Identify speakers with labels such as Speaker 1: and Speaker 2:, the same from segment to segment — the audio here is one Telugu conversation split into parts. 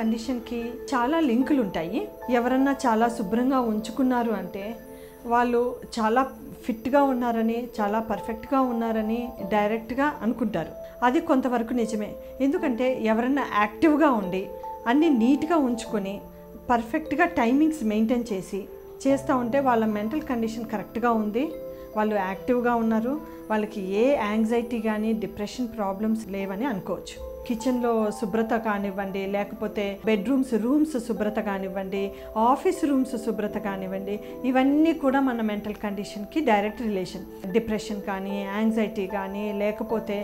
Speaker 1: కండిషన్కి చాలా లింకులు ఉంటాయి. ఎవరన్నా చాలా శుభ్రంగా ఉంచుకున్నారు అంటే వాళ్ళు చాలా ఫిట్గా ఉన్నారని, చాలా పర్ఫెక్ట్గా ఉన్నారని డైరెక్ట్గా అనుకుంటారు. అది కొంతవరకు నిజమే. ఎందుకంటే ఎవరన్నా యాక్టివ్గా ఉండి అన్నీ నీట్గా ఉంచుకొని పర్ఫెక్ట్గా టైమింగ్స్ మెయింటైన్ చేస్తూ ఉంటే వాళ్ళ మెంటల్ కండిషన్ కరెక్ట్గా ఉంది, వాళ్ళు యాక్టివ్గా ఉన్నారు, వాళ్ళకి ఏ యాంగ్జైటీ కానీ డిప్రెషన్ ప్రాబ్లమ్స్ లేవని అనుకోవచ్చు. కిచెన్లో శుభ్రత కానివ్వండి, లేకపోతే రూమ్స్ శుభ్రత కానివ్వండి, ఆఫీస్ రూమ్స్ శుభ్రత కానివ్వండి, ఇవన్నీ కూడా మన మెంటల్ కండిషన్కి డైరెక్ట్ రిలేషన్. డిప్రెషన్ కానీ, యాంగ్జైటీ కానీ, లేకపోతే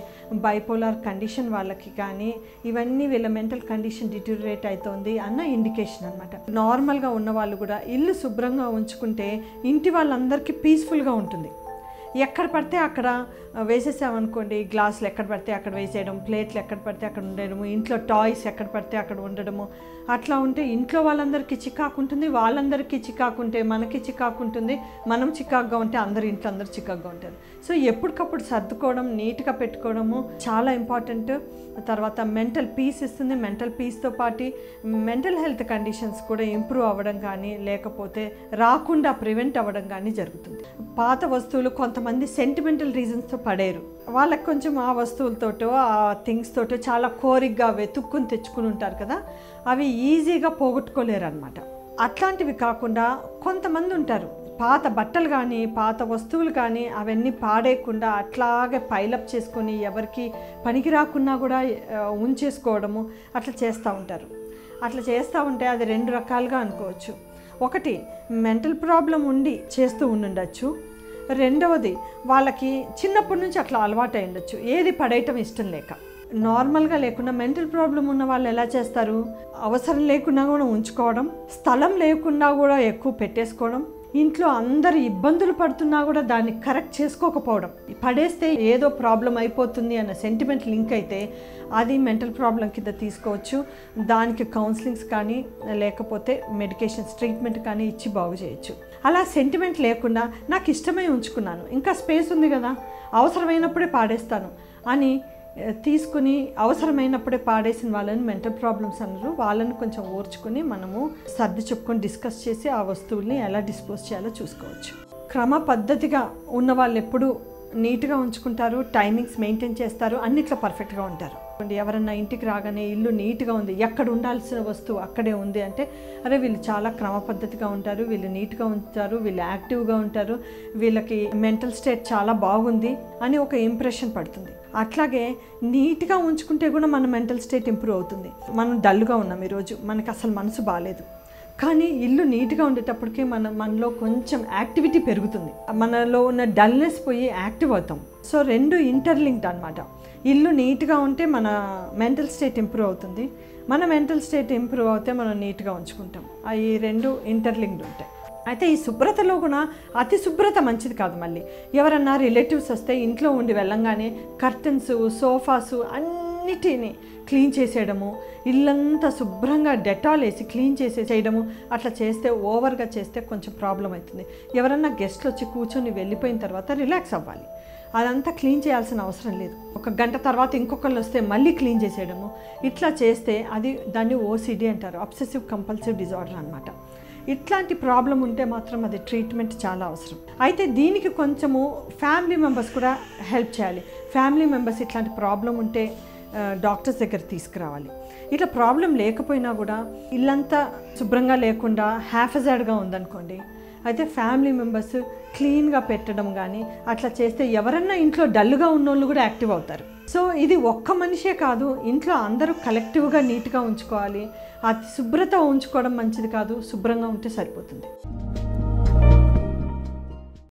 Speaker 1: బైపోలార్ కండిషన్ వాళ్ళకి కానీ, ఇవన్నీ వీళ్ళ మెంటల్ కండిషన్ డిటోరియేట్ అవుతుంది అన్న ఇండికేషన్ అనమాట. నార్మల్గా ఉన్న వాళ్ళు కూడా ఇల్లు శుభ్రంగా ఉంచుకుంటే ఇంటి వాళ్ళందరికీ పీస్ఫుల్గా ఉంటుంది. ఎక్కడ పడితే అక్కడ వేసేసామనుకోండి, గ్లాసులు ఎక్కడ పడితే అక్కడ వేసేయడం, ప్లేట్లు ఎక్కడ పడితే అక్కడ ఉండడము, ఇంట్లో టాయ్స్ ఎక్కడ పడితే అక్కడ ఉండడము, అట్లా ఉంటే ఇంట్లో వాళ్ళందరికీ చికాకు ఉంటుంది, వాళ్ళందరికీ చికాకు ఉంటే మనకి చికాకు ఉంటుంది, మనం చికాకుగా ఉంటే ఇంట్లో అందరూ చికాకుగా ఉంటారు. సో ఎప్పటికప్పుడు సర్దుకోవడం, నీట్గా పెట్టుకోవడము చాలా ఇంపార్టెంట్. తర్వాత మెంటల్ పీస్ ఇస్తుంది. మెంటల్ పీస్తో పాటు మెంటల్ హెల్త్ కండిషన్స్ కూడా ఇంప్రూవ్ అవ్వడం కానీ, లేకపోతే రాకుండా ప్రివెంట్ అవ్వడం కానీ జరుగుతుంది. పాత వస్తువులు కొంతమంది సెంటిమెంటల్ రీజన్స్తో పడేరు. వాళ్ళకి కొంచెం ఆ వస్తువులతోటో ఆ థింగ్స్ తోటో చాలా కోరికగా వెతుక్కుని తెచ్చుకుని ఉంటారు కదా, అవి ఈజీగా పోగొట్టుకోలేరు అనమాట. అట్లాంటివి కాకుండా కొంతమంది ఉంటారు, పాత బట్టలు కానీ పాత వస్తువులు కానీ అవన్నీ పాడేయకుండా అట్లాగే పైలప్ చేసుకొని ఎవరికి పనికి రాకున్నా కూడా ఉంచేసుకోవడము అట్లా చేస్తూ ఉంటారు. అట్లా చేస్తూ ఉంటే అది రెండు రకాలుగా అనుకోవచ్చు. ఒకటి మెంటల్ ప్రాబ్లం ఉండి చేస్తూ ఉండొచ్చు, రెండవది వాళ్ళకి చిన్నప్పటి నుంచి అట్లా అలవాటు అయి ఉండొచ్చు, ఏది పడేయటం ఇష్టం లేక. నార్మల్గా లేకుండా మెంటల్ ప్రాబ్లం ఉన్న వాళ్ళు ఎలా చేస్తారు, అవసరం లేకుండా కూడా ఉంచుకోవడం, స్థలం లేకుండా కూడా ఎక్కువ పెట్టేసుకోవడం, ఇంట్లో అందరు ఇబ్బందులు పడుతున్నా కూడా దాన్ని కరెక్ట్ చేసుకోకపోవడం, పడేస్తే ఏదో ప్రాబ్లం అయిపోతుంది అన్న సెంటిమెంట్ లింక్ అయితే అది మెంటల్ ప్రాబ్లం కింద తీసుకోవచ్చు. దానికి కౌన్సిలింగ్స్ కానీ లేకపోతే మెడికేషన్స్ ట్రీట్మెంట్ కానీ ఇచ్చి బాగు చేయొచ్చు. అలా సెంటిమెంట్ లేకుండా నాకు ఇష్టమై ఉంచుకున్నాను, ఇంకా స్పేస్ ఉంది కదా, అవసరమైనప్పుడే పాడేస్తాను అని తీసుకుని అవసరమైనప్పుడే పాడేసిన వాళ్ళని మెంటల్ ప్రాబ్లమ్స్ అన్నారు. వాళ్ళని కొంచెం ఓర్చుకొని మనము సర్ది చెప్పుకొని డిస్కస్ చేసి ఆ వస్తువుల్ని ఎలా డిస్పోజ్ చేయాలో చూసుకోవచ్చు. క్రమ పద్ధతిగా ఉన్న వాళ్ళు ఎప్పుడు నీట్గా ఉంచుకుంటారు, టైమింగ్స్ మెయింటైన్ చేస్తారు, అన్నిట్లో పర్ఫెక్ట్గా ఉంటారు. ఎవరన్నా ఇంటికి రాగానే ఇల్లు నీట్గా ఉంది, ఎక్కడ ఉండాల్సిన వస్తువు అక్కడే ఉంది అంటే అరే వీళ్ళు చాలా క్రమ పద్ధతిగా ఉంటారు, వీళ్ళు నీట్గా ఉంటారు, వీళ్ళు యాక్టివ్గా ఉంటారు, వీళ్ళకి మెంటల్ స్టేట్ చాలా బాగుంది అని ఒక ఇంప్రెషన్ పడుతుంది. అట్లాగే నీట్గా ఉంచుకుంటే కూడా మన మెంటల్ స్టేట్ ఇంప్రూవ్ అవుతుంది. మనం డల్గా ఉన్నాం ఈరోజు, మనకి అసలు మనసు బాగాలేదు, కానీ ఇల్లు నీట్గా ఉండేటప్పటికీ మనలో కొంచెం యాక్టివిటీ పెరుగుతుంది, మనలో ఉన్న డల్నెస్ పోయి యాక్టివ్ అవుతాం. సో రెండు ఇంటర్లింక్డ్ అనమాట. ఇల్లు నీట్గా ఉంటే మన మెంటల్ స్టేట్ ఇంప్రూవ్ అవుతుంది, మన మెంటల్ స్టేట్ ఇంప్రూవ్ అవుతే మనం నీట్గా ఉంచుకుంటాం. ఈ రెండు ఇంటర్లింక్డ్ ఉంటాయి. అయితే ఈ శుభ్రతలో కూడా అతి శుభ్రత మంచిది కాదు. మళ్ళీ ఎవరన్నా రిలేటివ్స్ వస్తే ఇంట్లో ఉండి వెళ్ళంగానే కర్టన్స్, సోఫాసు అన్నిటినీ క్లీన్ చేసేయడము, ఇల్లంతా శుభ్రంగా డెటాల్ వేసి క్లీన్ చేయడము, అట్లా చేస్తే ఓవర్గా చేస్తే కొంచెం ప్రాబ్లం అవుతుంది. ఎవరన్నా గెస్ట్లు వచ్చి కూర్చొని వెళ్ళిపోయిన తర్వాత రిలాక్స్ అవ్వాలి, అదంతా క్లీన్ చేయాల్సిన అవసరం లేదు. ఒక గంట తర్వాత ఇంకొకళ్ళు వస్తే మళ్ళీ క్లీన్ చేసేయడము, ఇట్లా చేస్తే దాన్ని ఓసిడి అంటారు, అబ్సెసివ్ కంపల్సివ్ డిజార్డర్ అనమాట. ఇట్లాంటి ప్రాబ్లం ఉంటే మాత్రం అది ట్రీట్మెంట్ చాలా అవసరం. అయితే దీనికి కొంచెము ఫ్యామిలీ మెంబర్స్ కూడా హెల్ప్ చేయాలి. ఫ్యామిలీ మెంబర్స్ ఇట్లాంటి ప్రాబ్లం ఉంటే డాక్టర్స్ దగ్గర తీసుకురావాలి. ఇట్లా ప్రాబ్లం లేకపోయినా కూడా ఇల్లంతా శుభ్రంగా లేకుండా హ్యాఫజార్డ్గా ఉందనుకోండి, అయితే ఫ్యామిలీ మెంబర్స్ క్లీన్గా పెట్టడం కానీ అట్లా చేస్తే ఎవరన్నా ఇంట్లో డల్గా ఉన్నోళ్ళు కూడా యాక్టివ్ అవుతారు. సో ఇది ఒక్క మనిషే కాదు, ఇంట్లో అందరూ కలెక్టివ్గా నీట్గా ఉంచుకోవాలి. అతి శుభ్రత ఉంచుకోవడం మంచిది కాదు, శుభ్రంగా ఉంటే సరిపోతుంది.